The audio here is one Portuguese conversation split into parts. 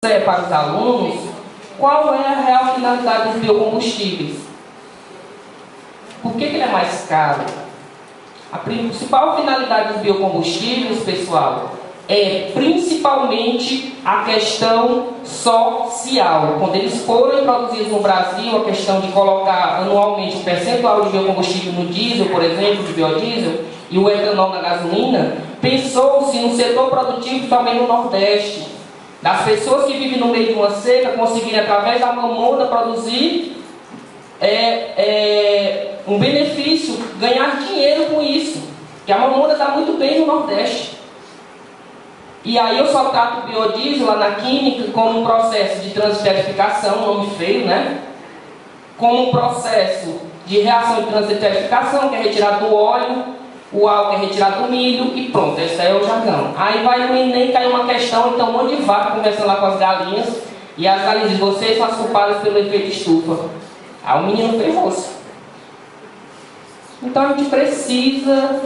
para os alunos qual é a real finalidade dos biocombustíveis. Por que ele é mais caro? A principal finalidade dos biocombustíveis, pessoal, é principalmente a questão social. Quando eles foram introduzidos no Brasil, a questão de colocar anualmente o percentual de biocombustível no diesel, por exemplo, de biodiesel, e o etanol na gasolina, pensou-se no setor produtivo também no Nordeste, das pessoas que vivem no meio de uma seca conseguirem, através da mamona, produzir um benefício, ganhar dinheiro com isso, que a mamona dá muito bem no Nordeste. E aí eu só trato o biodiesel lá na química como um processo de transesterificação, nome feio, né? Como um processo de reação de transesterificação, que é retirado do óleo, o álcool é retirado do milho e pronto, esse aí é o jargão. Aí vai no Enem, cai uma questão, então um monte de vaca conversando lá com as galinhas, e as galinhas dizem, vocês são as culpadas pelo efeito estufa. Aí o menino ferrou-se. Então a gente precisa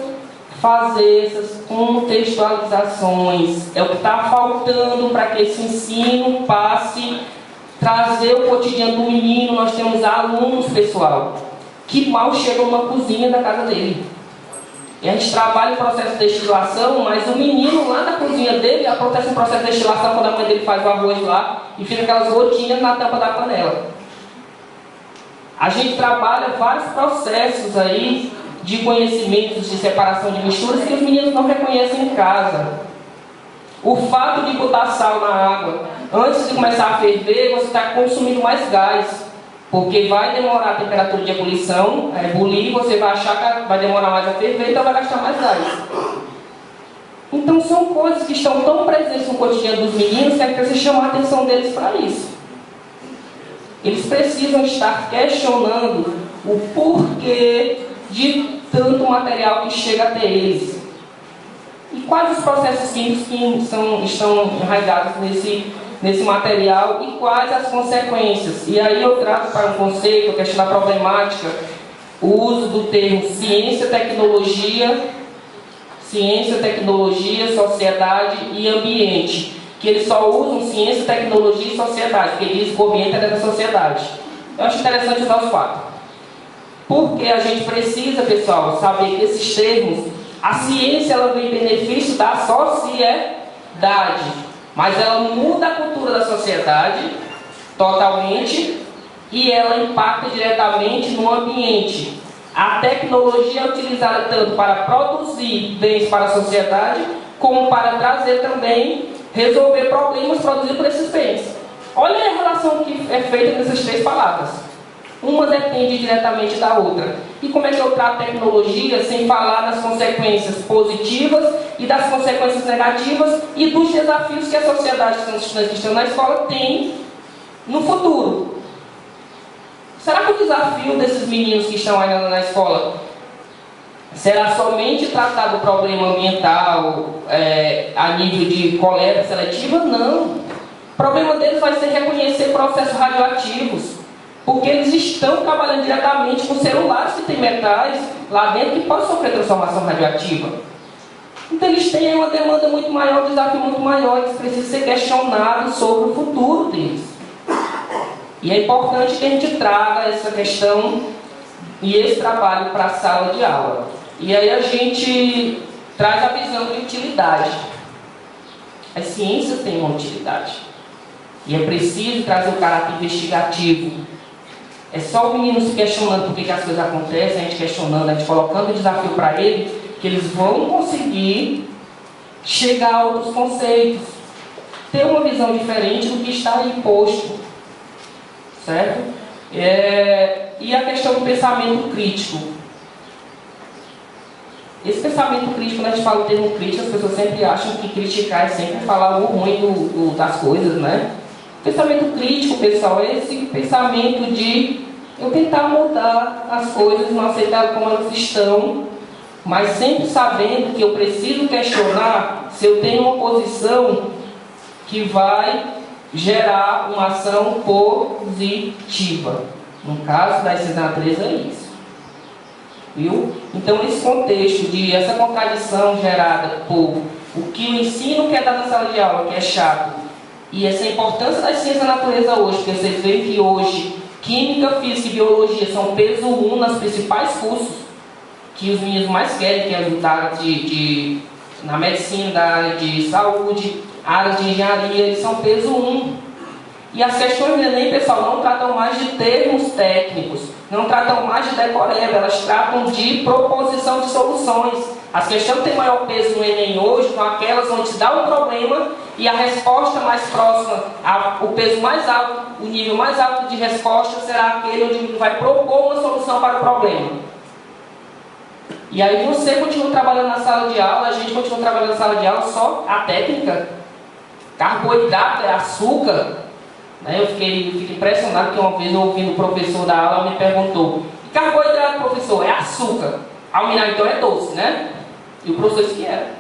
fazer essas contextualizações. É o que está faltando para que esse ensino passe, trazer o cotidiano do menino. Nós temos alunos, pessoal, que mal chegam numa cozinha da casa dele. E a gente trabalha em processo de destilação, mas o menino lá na cozinha dele acontece um processo de destilação quando a mãe dele faz o arroz lá e fica aquelas gotinhas na tampa da panela. A gente trabalha vários processos aí de conhecimentos de separação de misturas que os meninos não reconhecem em casa. O fato de botar sal na água antes de começar a ferver, você está consumindo mais gás. Porque vai demorar a temperatura de ebulição, ebulir, você vai achar que vai demorar mais a ferver, então vai gastar mais gás. Então são coisas que estão tão presentes no cotidiano dos meninos que é preciso chamar a atenção deles para isso. Eles precisam estar questionando o porquê de tanto material que chega até eles. E quais os processos químicos que estão enraizados nesse material e quais as consequências. E aí eu trago para um conceito, a questão da problemática, o uso do termo ciência, tecnologia, sociedade e ambiente. Que eles só usam ciência, tecnologia e sociedade, porque eles dizem que o ambiente é da sociedade. Eu acho interessante usar os quatro. Porque a gente precisa, pessoal, saber que esses termos, a ciência ela vem em benefício da sociedade, mas ela muda a cultura da sociedade totalmente e ela impacta diretamente no ambiente. A tecnologia é utilizada tanto para produzir bens para a sociedade, como para trazer também, resolver problemas produzidos por esses bens. Olha a relação que é feita nessas três palavras. Uma depende diretamente da outra. E como é que eu trato a tecnologia sem falar das consequências positivas e das consequências negativas e dos desafios que a sociedade que os estudantes que estão na escola tem no futuro? Será que o desafio desses meninos que estão ainda na escola será somente tratar do problema ambiental a nível de coleta seletiva? Não. O problema deles vai ser reconhecer processos radioativos. Porque eles estão trabalhando diretamente com celulares que têm metais lá dentro que podem sofrer transformação radioativa. Então eles têm uma demanda muito maior, um desafio muito maior, eles precisam ser questionados sobre o futuro deles. E é importante que a gente traga essa questão e esse trabalho para a sala de aula. E aí a gente traz a visão de utilidade. As ciências têm uma utilidade. E é preciso trazer o caráter investigativo. É só o menino se questionando por que as coisas acontecem, a gente questionando, a gente colocando o desafio para ele, que eles vão conseguir chegar a outros conceitos, ter uma visão diferente do que está aí posto, certo? E a questão do pensamento crítico. Esse pensamento crítico, quando a gente fala o termo crítico, as pessoas sempre acham que criticar é sempre falar o ruim das coisas, né? Pensamento crítico, pessoal, é esse pensamento de eu tentar mudar as coisas, não aceitar como elas estão, mas sempre sabendo que eu preciso questionar se eu tenho uma posição que vai gerar uma ação positiva. No caso da ciência da natureza é isso. Viu? Então, nesse contexto de essa contradição gerada por o que o ensino quer dar na sala de aula, que é chato, E essa é a importância da ciência da natureza hoje, porque vocês veem que hoje Química, Física e Biologia são peso 1 nas principais cursos que os meninos mais querem, que é da área na medicina, da área de saúde, área de engenharia, eles são peso 1. E as questões do Enem, pessoal, não tratam mais de termos técnicos, não tratam mais de decoreba, elas tratam de proposição de soluções. As questões que têm maior peso no Enem hoje são aquelas onde se dá um problema e a resposta mais próxima, o peso mais alto, o nível mais alto de resposta será aquele onde ele vai propor uma solução para o problema. E aí você continua trabalhando na sala de aula, a gente continua trabalhando na sala de aula, só a técnica, carboidrato, é açúcar. Eu fiquei impressionado porque uma vez eu ouvindo o professor da aula me perguntou: carboidrato, professor, é açúcar. Ao mirar então é doce, né? E o professor disse que era.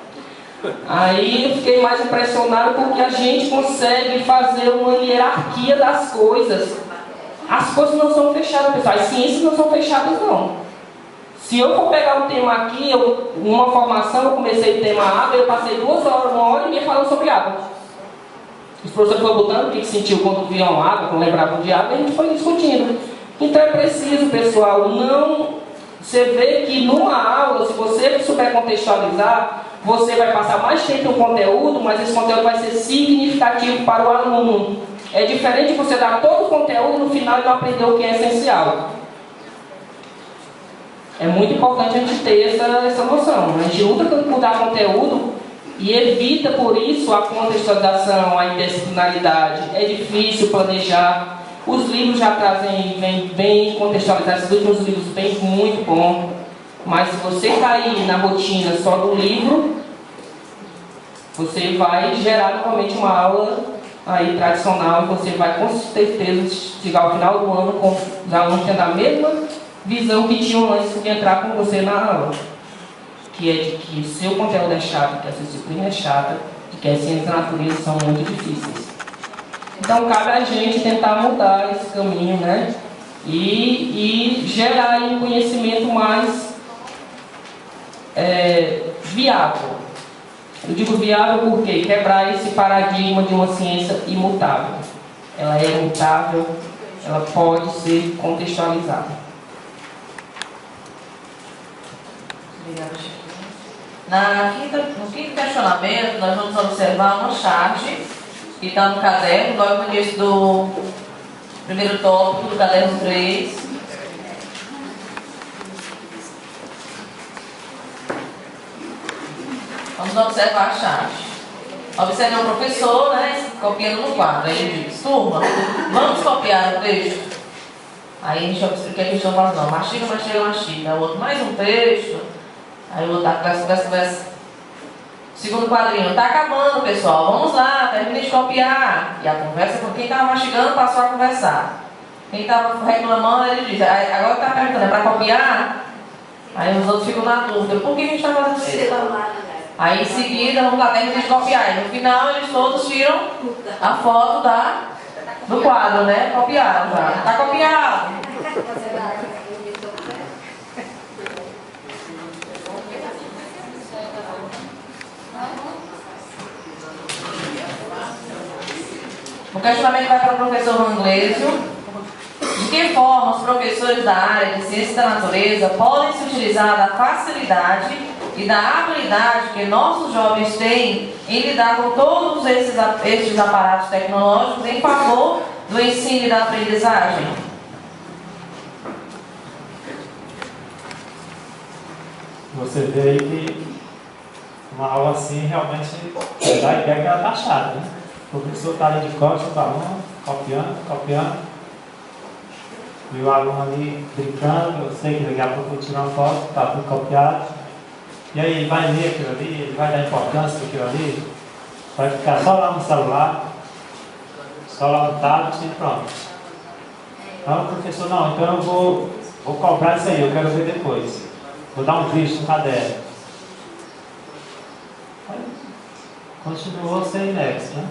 Aí eu fiquei mais impressionado porque a gente consegue fazer uma hierarquia das coisas. As coisas não são fechadas, pessoal. As ciências não são fechadas, não. Se eu for pegar um tema aqui, numa formação, eu comecei o tema água, eu passei 2 horas, 1h30 falando sobre água. Os professores foram botando o que sentiu quando viam água, quando lembravam de água, e a gente foi discutindo. Então é preciso, pessoal, você vê que numa aula, se você souber contextualizar, você vai passar mais tempo no conteúdo, mas esse conteúdo vai ser significativo para o aluno. É diferente de você dar todo o conteúdo e no final ele não aprender o que é essencial. É muito importante a gente ter essa noção. A gente luta por dar conteúdo e evita, por isso, a contextualização, a interdisciplinaridade. É difícil planejar. Os livros já trazem, vem bem contextualizados. Os últimos livros vêm muito bom. Mas se você cair na rotina só do livro, você vai gerar novamente uma aula aí tradicional. E você vai com certeza chegar ao final do ano com os alunos tendo a mesma visão que tinham antes de entrar com você na aula. Que é de que o seu conteúdo é chato, que a sua disciplina é chata, e que as ciências da natureza são muito difíceis. Então cabe a gente tentar mudar esse caminho, né? E gerar aí um conhecimento mais viável. Eu digo viável porque quebrar esse paradigma de uma ciência imutável. Ela é mutável, ela pode ser contextualizada. Obrigada, Chico. No quinto questionamento, nós vamos observar uma charge que está no caderno, logo no início do primeiro tópico do caderno 3. Vamos observar a charge. Observe o professor, né, copiando no quadro. Aí ele diz: turma, vamos copiar o texto? Aí a gente observa o que a gente não faz, não. Mastiga, mastiga, mastiga. O outro, mais um texto. Aí o outro, conversa. Segundo quadrinho, tá acabando, pessoal. Vamos lá, termine de copiar. E a conversa, com quem estava mastigando, passou a conversar. Quem estava reclamando, ele diz: agora está perguntando, é para copiar? Aí os outros ficam na dúvida: por que a gente está fazendo isso? Aí em seguida, vamos lá, termine de copiar. E no final, eles todos tiram a foto do quadro, né? Copiado já. Tá copiado. O questionamento vai para o professor Ranglésio. De que forma os professores da área de ciência da natureza podem se utilizar da facilidade e da habilidade que nossos jovens têm em lidar com todos estes aparatos tecnológicos em favor do ensino e da aprendizagem? Você vê aí que uma aula assim realmente dá a ideia que ela está chata, né? O professor está ali de costas para aluno, copiando, e o aluno ali brincando. Eu sei que daqui a pouco eu tiro uma foto, está tudo copiado, e aí ele vai ler aquilo ali, ele vai dar importância para aquilo ali, vai ficar só lá no celular, só lá no tablet e pronto. Então o professor: não, então eu vou cobrar isso aí, eu quero ver depois, vou dar um visto no caderno. Aí, continuou sem nexo, né?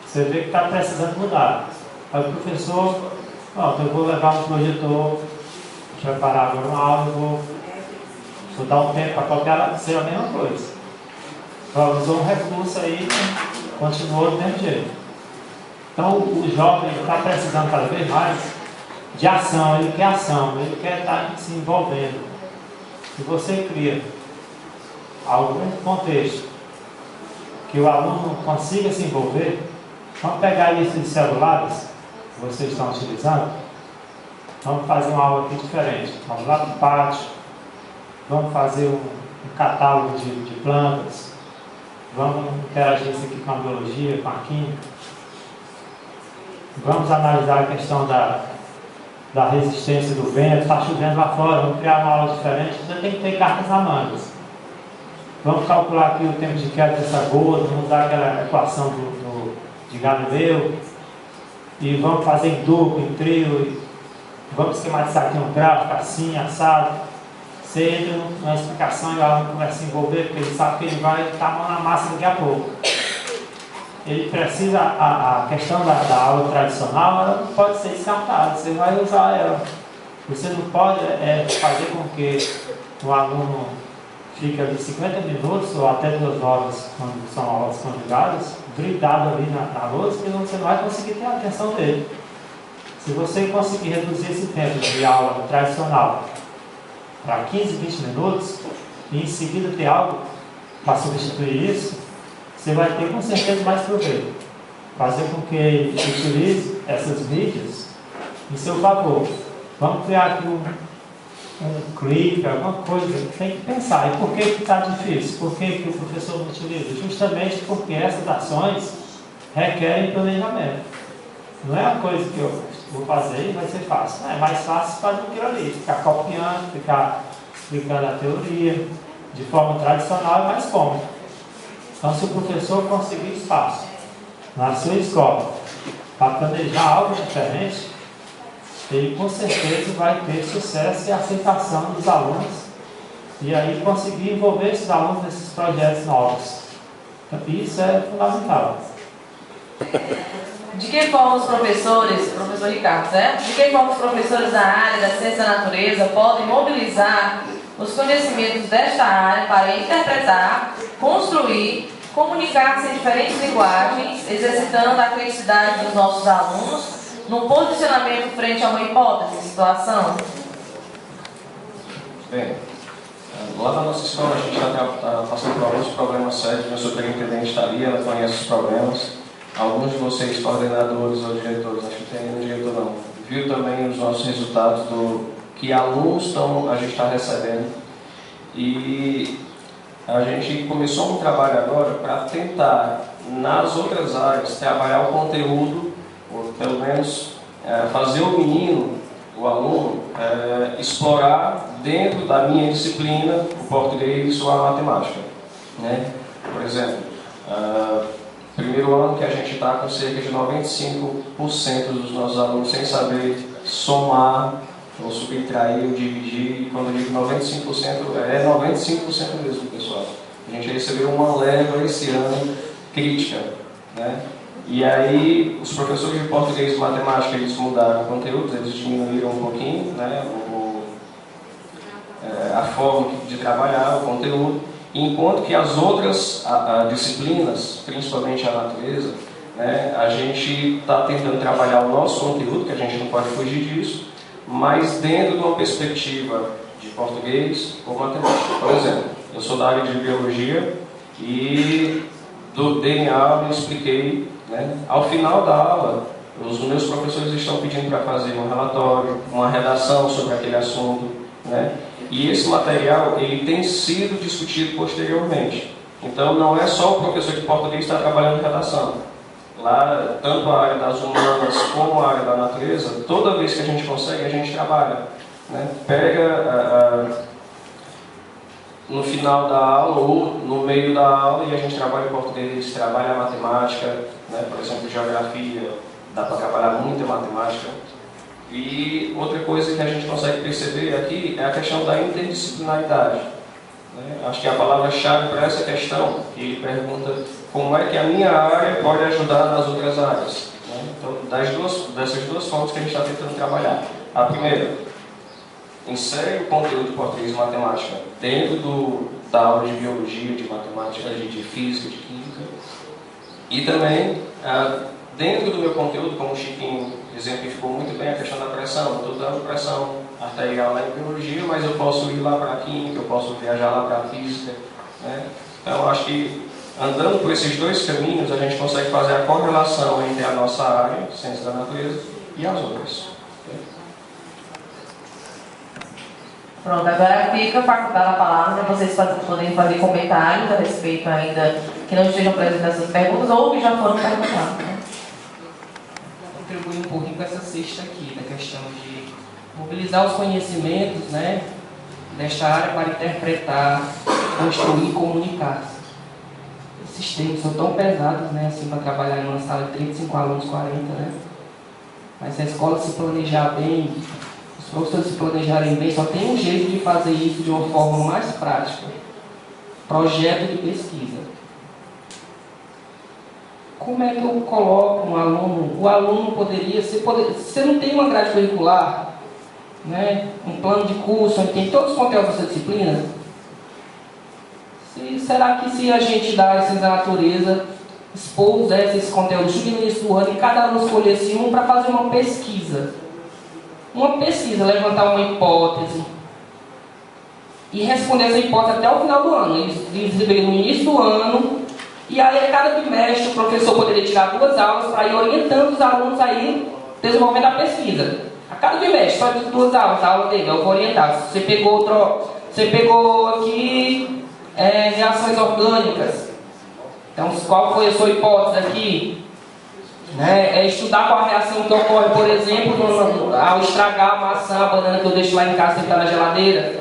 Você vê que está precisando mudar. Aí o professor: pronto, eu vou levar um projetor, a gente vai parar agora uma aula, eu vou dar um tempo para copiar, ser a mesma coisa. Então, usou um recurso aí, continuou do mesmo jeito. Então, o jovem está precisando cada vez mais de ação, ele quer estar se envolvendo. Se você cria algum contexto que o aluno consiga se envolver, vamos pegar isso de celulares que vocês estão utilizando, vamos fazer uma aula aqui diferente. Vamos lá para o pátio, vamos fazer um catálogo de plantas, vamos interagir isso aqui com a biologia, com a química, vamos analisar a questão da resistência do vento. Está chovendo lá fora, vamos criar uma aula diferente. Você tem que ter cartas na manga. Vamos calcular aqui o tempo de queda dessa gota, vamos dar aquela equação de Galileu, e vamos fazer em duplo, em trio, vamos esquematizar aqui um gráfico assim, assado. Você entra numa explicação e o aluno começa a se envolver, porque ele sabe que ele vai estar a mão na massa daqui a pouco. Ele precisa, a questão da aula tradicional, ela não pode ser descartada, você vai usar ela. Você não pode fazer com que o aluno fique ali 50 minutos ou até 2 horas, quando são aulas conjugadas, grudado ali na lousa, porque você não vai conseguir ter a atenção dele. Se você conseguir reduzir esse tempo de aula tradicional para 15, 20 minutos, e em seguida ter algo para substituir isso, você vai ter com certeza mais proveito. Fazer com que ele utilize essas mídias em seu favor. Vamos criar aqui um clipe, alguma coisa. Tem que pensar. E por que está difícil? Por que o professor não utiliza? Justamente porque essas ações requerem planejamento. Não é uma coisa que eu vou fazer e vai ser fácil. Não, é mais fácil fazer aquilo ali. Ficar copiando, ficar explicando a teoria de forma tradicional é mais cômodo. Então, se o professor conseguir espaço na sua escola para planejar algo diferente, ele com certeza vai ter sucesso e aceitação dos alunos, e aí conseguir envolver esses alunos nesses projetos novos. Isso é fundamental. De que forma os professores, professor Ricardo, certo? De que forma os professores da área da ciência da natureza podem mobilizar os conhecimentos desta área para interpretar, construir, comunicar-se em diferentes linguagens, exercitando a criticidade dos nossos alunos no posicionamento frente a uma hipótese, situação? Bem, lá na nossa escola a gente já está passando por alguns problemas sérios. Meu superintendente está ali, ela conhece os problemas. Alguns de vocês, coordenadores ou diretores, acho que tem nenhum diretor não, viu também os nossos resultados do que alunos a gente está recebendo. E a gente começou um trabalho agora para tentar, nas outras áreas, trabalhar o conteúdo, ou pelo menos fazer o menino, o aluno, explorar dentro da minha disciplina o português ou a matemática. Né? Por exemplo, primeiro ano que a gente está com cerca de 95% dos nossos alunos sem saber somar, ou subtrair, ou dividir, e quando eu digo 95%, é 95% mesmo, pessoal. A gente recebeu uma leva esse ano crítica, né? E aí, os professores de português e matemática, eles mudaram o conteúdo, eles diminuíram um pouquinho, né, a forma de trabalhar o conteúdo, enquanto que as outras disciplinas, principalmente a natureza, né, a gente está tentando trabalhar o nosso conteúdo, que a gente não pode fugir disso, mas dentro de uma perspectiva de português ou matemática. Por exemplo, eu sou da área de biologia e dei aula e expliquei, né? Ao final da aula, os meus professores estão pedindo para fazer um relatório, uma redação sobre aquele assunto, né? E esse material ele tem sido discutido posteriormente. Então não é só o professor de português que está trabalhando em redação. Lá, tanto a área das humanas como a área da natureza, toda vez que a gente consegue, a gente trabalha, né? Pega no final da aula ou no meio da aula e a gente trabalha em português, trabalha a matemática, né? Por exemplo, geografia, dá para trabalhar muito a matemática. E outra coisa que a gente consegue perceber aqui é a questão da interdisciplinaridade. Acho que a palavra-chave para essa questão, que ele pergunta como é que a minha área pode ajudar nas outras áreas. Então, dessas duas formas que a gente está tentando trabalhar. A primeira, insere o conteúdo de português e matemática dentro da aula de biologia, de matemática, de física, de química. E também dentro do meu conteúdo, como o Chiquinho exemplificou muito bem a questão da pressão, eu estou dando pressão arterial lá em biologia, mas eu posso ir lá para a química, eu posso viajar lá para a física, né? Então, eu acho que andando por esses dois caminhos, a gente consegue fazer a correlação entre a nossa área, ciência da natureza, e as outras. Pronto, agora fica facultada a palavra para vocês poderem fazer comentários a respeito ainda que não estejam presentes nessas perguntas ou que já foram perguntadas. Né? Vou contribuir um pouquinho com essa cesta aqui, da questão de mobilizar os conhecimentos, né, desta área para interpretar, construir e comunicar-se. Esses termos são tão pesados, né, assim, para trabalhar em uma sala de 35 alunos, 40, né? Mas se a escola se planejar bem, os professores se planejarem bem, só tem um jeito de fazer isso de uma forma mais prática. Projeto de pesquisa. Como é que eu coloco um aluno? O aluno poderia ser... Você não tem uma grade curricular, né, um plano de curso, onde tem todos os conteúdos dessa disciplina? Será que se a gente dá essas da natureza, expor esses conteúdos no início do ano e cada aluno escolhesse um para fazer uma pesquisa? Uma pesquisa, levantar uma hipótese e responder essa hipótese até o final do ano. Eles receberam no início do ano e aí a cada bimestre o professor poderia tirar 2 aulas para ir orientando os alunos a ir desenvolvendo a pesquisa. A cada bimestre, só de 2 aulas, a aula dele, eu vou orientar. Você pegou aqui reações orgânicas. Então, qual foi a sua hipótese aqui? Né? Estudar qual a reação que ocorre, por exemplo, ao estragar a maçã, a banana que eu deixo lá em casa, sentar na geladeira.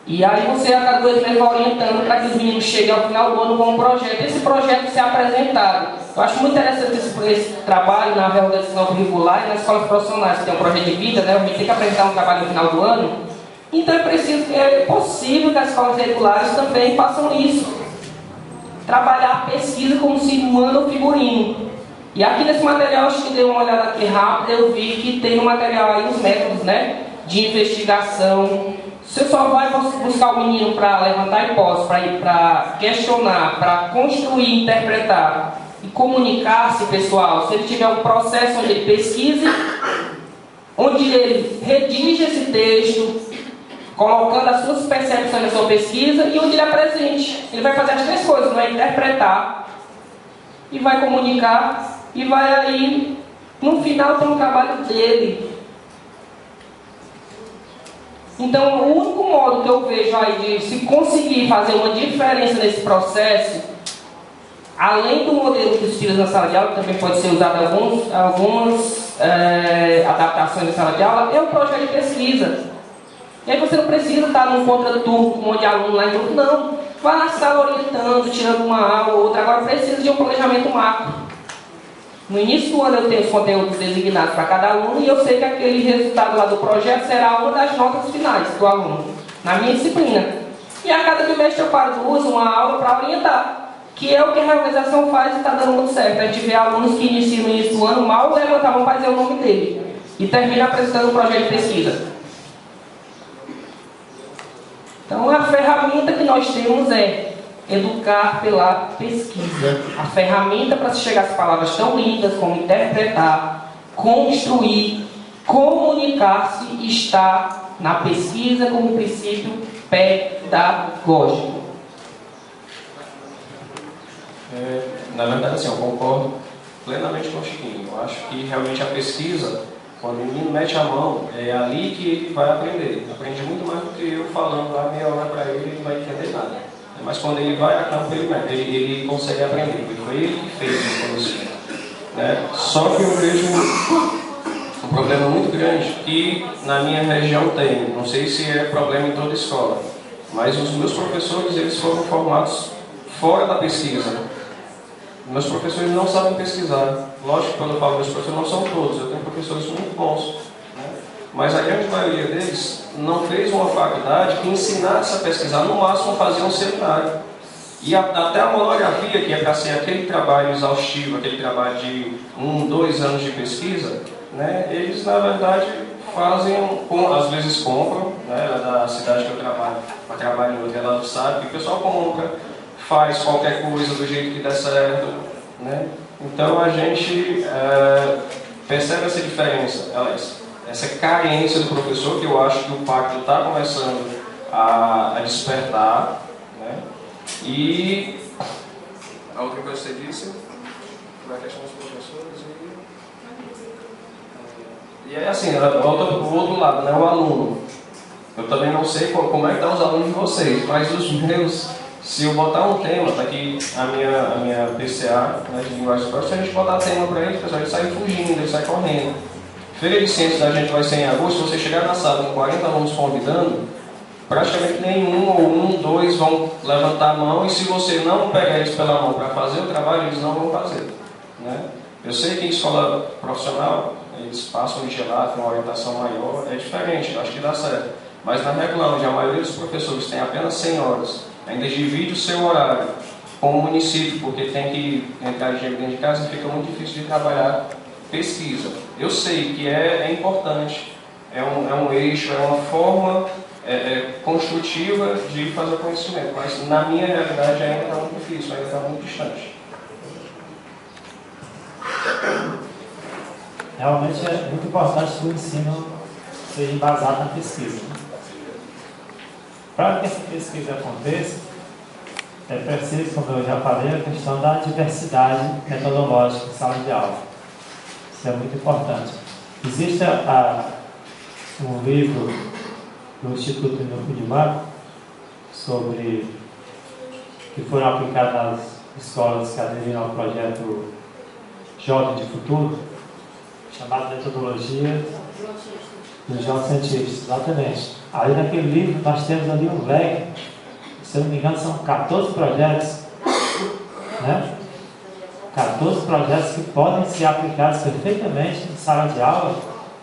E aí você, a cada 2 meses, vai orientando para que os meninos cheguem ao final do ano com um projeto. Esse projeto ser apresentado. Eu acho muito interessante esse trabalho na reorganização curricular e nas escolas profissionais, que tem um projeto de vida, né? A gente tem que apresentar um trabalho no final do ano. Então é possível que as escolas regulares também façam isso. Trabalhar a pesquisa como se manda o figurino. E aqui nesse material, acho que dei uma olhada aqui rápida, eu vi que tem no material aí os métodos, né, de investigação. Você só vai buscar o menino para levantar hipóteses, para questionar, para construir, interpretar e comunicar-se, pessoal. Se ele tiver um processo onde ele pesquise, onde ele redige esse texto, colocando as suas percepções na sua pesquisa e onde ele apresente. Ele vai fazer as 3 coisas, vai interpretar e vai comunicar e vai aí, no final, ter um trabalho dele. Então, o único modo que eu vejo aí de se conseguir fazer uma diferença nesse processo, além do modelo que se utiliza na sala de aula, que também pode ser usado em algumas adaptações da sala de aula, é o projeto de pesquisa. E aí você não precisa estar num contraturno com um monte de aluno lá em grupo, não. Vai na sala orientando, tirando uma aula ou outra. Agora precisa de um planejamento macro. No início do ano eu tenho os conteúdos designados para cada aluno e eu sei que aquele resultado lá do projeto será uma das notas finais do aluno, na minha disciplina. E a cada bimestre eu paro 2, uma aula para orientar, que é o que a organização faz e está dando muito certo. A gente vê alunos que iniciam no início do ano, mal levantavam para dizer o nome dele e termina apresentando um projeto de pesquisa. Então a ferramenta que nós temos é educar pela pesquisa. A ferramenta para se chegar às palavras tão lindas como interpretar, construir, comunicar-se está na pesquisa como princípio pedagógico. Na verdade, assim, eu concordo plenamente com o Chiquinho. Eu acho que realmente a pesquisa, quando o menino mete a mão, é ali que ele vai aprender. Aprende muito mais do que eu falando lá meia hora para ele, ele não vai entender nada. Mas quando ele vai a campo, ele consegue aprender, porque foi ele que fez o conhecimento. Né? Só que eu vejo um problema muito grande que na minha região tem. Não sei se é problema em toda escola, mas os meus professores, eles foram formados fora da pesquisa. Meus professores não sabem pesquisar. Lógico que quando eu falo meus professores, não são todos. Eu tenho professores muito bons. Né? Mas a grande maioria deles não fez uma faculdade que ensinasse a pesquisar. No máximo, fazia um seminário. E até a monografia, que é para ser aquele trabalho exaustivo, aquele trabalho de 1, 2 anos de pesquisa, né? Eles, na verdade, fazem, às vezes compram, né? Da cidade que eu trabalho em outra, ela sabe que o pessoal compra, faz qualquer coisa do jeito que der certo, né? Então a gente percebe essa diferença, essa carência do professor, que eu acho que o pacto está começando a despertar, né? E a outra coisa que você disse foi a questão dos professores e é assim, volta para o outro lado, né? O aluno. Eu também não sei como é que estão os alunos de vocês, mas os meus, se eu botar um tema, tá aqui a minha PCA, né, de linguagem próxima, se a gente botar tema para eles, pessoal, eles saem fugindo, eles saem correndo. Feira de Ciências da gente vai ser em agosto. Se você chegar na sala com 40 alunos convidando, praticamente nenhum ou dois vão levantar a mão, e se você não pegar eles pela mão para fazer o trabalho, eles não vão fazer, né? Eu sei que em escola profissional eles passam de gelado, com uma orientação maior, é diferente, eu acho que dá certo. Mas na regular, onde a maioria dos professores tem apenas 100 horas, ainda divide o seu horário com o município, porque tem que entrar dinheiro dentro de casa, e fica muito difícil de trabalhar pesquisa. Eu sei que é importante, é um eixo, é uma forma construtiva de fazer o conhecimento, mas na minha realidade ainda está muito difícil, ainda está muito distante. Realmente é muito importante que o ensino seja embasado na pesquisa. Para que essa pesquisa aconteça, é preciso, como eu já falei, a questão da diversidade metodológica em sala de aula. Isso é muito importante. Existe um livro do Instituto Unibanco sobre que foram aplicados nas escolas que aderiram ao projeto Jovem de Futuro, chamado Metodologia dos Jovens Cientistas. Exatamente. Aí naquele livro nós temos ali um leque, se eu não me engano são 14 projetos, né? 14 projetos que podem ser aplicados perfeitamente em sala de aula,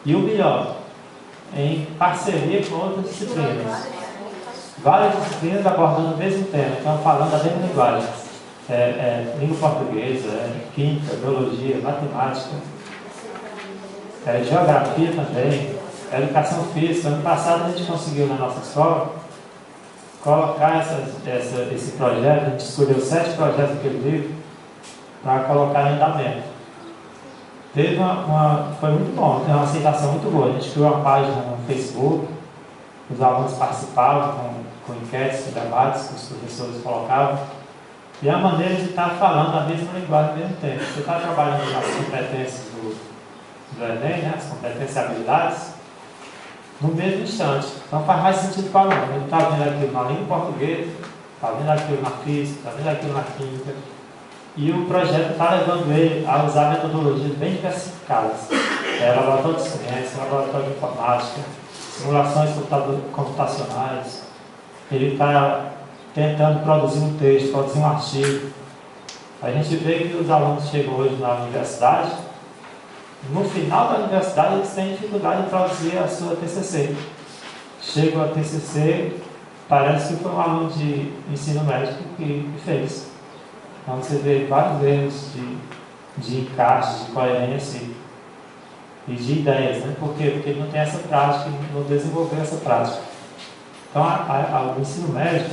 e o melhor, em parceria com outras disciplinas. Várias disciplinas abordando o mesmo tema, então falando a mesma linguagem. Língua portuguesa, química, biologia, matemática, geografia também, educação física. Ano passado a gente conseguiu na nossa escola colocar esse projeto, a gente escolheu 7 projetos daquele livro para colocar em andamento. Foi muito bom, teve uma aceitação muito boa. A gente criou uma página no Facebook, os alunos participavam com enquetes, debates que os professores colocavam, e a maneira de estar falando a mesma linguagem ao mesmo tempo. Você está trabalhando nas competências do Enem, né, as competências e habilidades, no mesmo instante. Então faz mais sentido para o aluno. Ele está vendo aquilo na língua portuguesa, está vendo aquilo na física, está vendo aquilo na química, e o projeto está levando ele a usar metodologias bem diversificadas. Laboratório de ciência, laboratório de informática, simulações computacionais. Ele está tentando produzir um texto, produzir um artigo. A gente vê que os alunos chegam hoje na universidade, no final da universidade eles têm dificuldade em produzir a sua TCC. Chegam a TCC, parece que foi um aluno de ensino médio que fez. Então você vê vários erros de encaixe, de coerência e de ideias, né? Por quê? Porque ele não tem essa prática, ele não desenvolveu essa prática. Então o ensino médio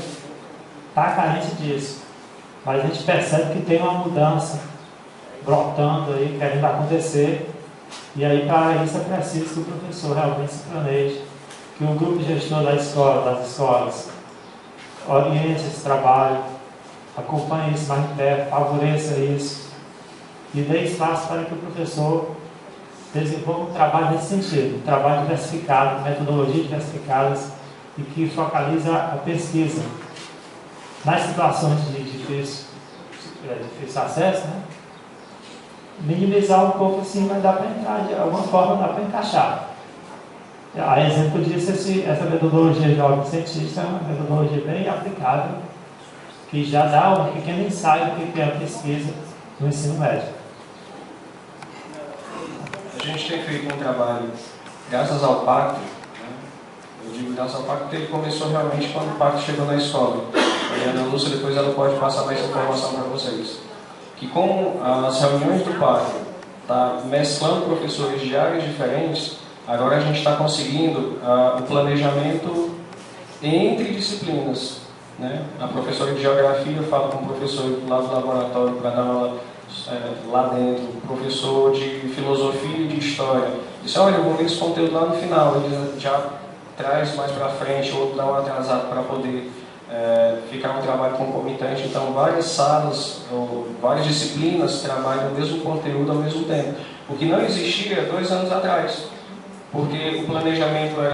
está carente disso. Mas a gente percebe que tem uma mudança brotando aí, querendo acontecer. E aí para isso é preciso que o professor realmente se planeje, que o grupo gestor das escolas oriente esse trabalho, acompanhe isso mais de perto, favoreça isso e dê espaço para que o professor desenvolva um trabalho nesse sentido, um trabalho diversificado, metodologias diversificadas e que focaliza a pesquisa nas situações de difícil acesso, né? Minimizar um pouco assim, mas dá para entrar, de alguma forma dá para encaixar. A exemplo disso, essa metodologia de jovem cientista é uma metodologia bem aplicável, que já dá um pequeno ensaio do que é a pesquisa no ensino médio. A gente tem feito um trabalho, graças ao pacto, né? Eu digo graças ao pacto porque ele começou realmente quando o pacto chegou na escola. E a Ana Lúcia depois ela pode passar mais informação para vocês. Que como as reuniões do pacto está mesclando professores de áreas diferentes, agora a gente está conseguindo o planejamento entre disciplinas. Né? A professora de geografia fala com o professor lá do laboratório para dar aula lá dentro, professor de filosofia e de história, disse, olha, eu vou ver esse conteúdo lá no final, ele já traz mais para frente, outro dá um atrasado para poder ficar um trabalho concomitante. Então, várias salas, ou várias disciplinas trabalham o mesmo conteúdo ao mesmo tempo, o que não existia 2 anos atrás, porque o planejamento era